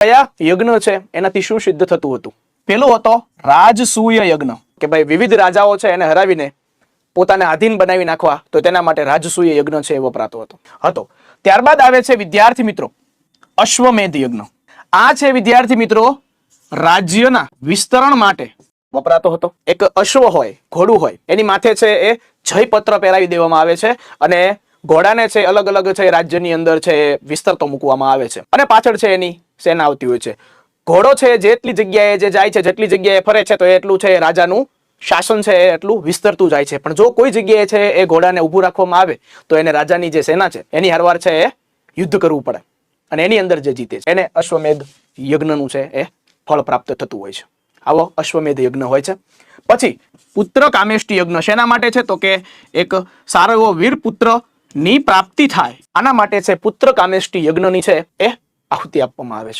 કયા યજ્ઞ છે એનાથી શું સિદ્ધ થતું હતું? પેલો હતો રાજસૂય યજ્ઞ, કે ભાઈ વિવિધ રાજાઓ છે એને હરાવીને પોતાને આધીન બનાવી નાખવા, તો તેના માટે રાજસૂય યજ્ઞ છે એ વપરાતો હતો. ત્યારબાદ આવે છે વિદ્યાર્થી મિત્રો અશ્વમેધ યજ્ઞ. આ છે વિદ્યાર્થી મિત્રો રાજ્યના વિસ્તરણ માટે વપરાતો હતો. એક અશ્વ હોય, ઘોડું હોય, એની માથે છે એ જયપત્ર પહેરાવી દેવામાં આવે છે અને ઘોડાને છે અલગ અલગ છે રાજ્યની અંદર છે વિસ્તરતો મૂકવામાં આવે છે અને પાછળ છે એની સેના આવતી હોય છે. ઘોડો છે જેટલી જગ્યાએ જે જાય છે, જેટલી જગ્યાએ ફરે છે, તો એટલું છે રાજાનું શાસન છે એટલું વિસ્તરતું જાય છે. પણ જો કોઈ જગ્યાએ છે એ ઘોડાને ઊભું રાખવામાં આવે તો એને રાજાની જે સેના છે એની હારવાર છે એ યુદ્ધ કરવું પડે અને એની અંદર જે જીતે છે એને અશ્વમેધ યજ્ઞનું છે એ ફળ પ્રાપ્ત થતું હોય છે. આવો અશ્વમેધ યજ્ઞ હોય છે. પછી પુત્ર કામેષ્ટિ યજ્ઞ શેના માટે છે? તો કે એક સારો એવો વીર પુત્ર ની પ્રાપ્તિ થાય, આના માટે છે પુત્ર કામેષ્ટિ યજ્ઞની છે એ આહુતિ આપવામાં આવે છે.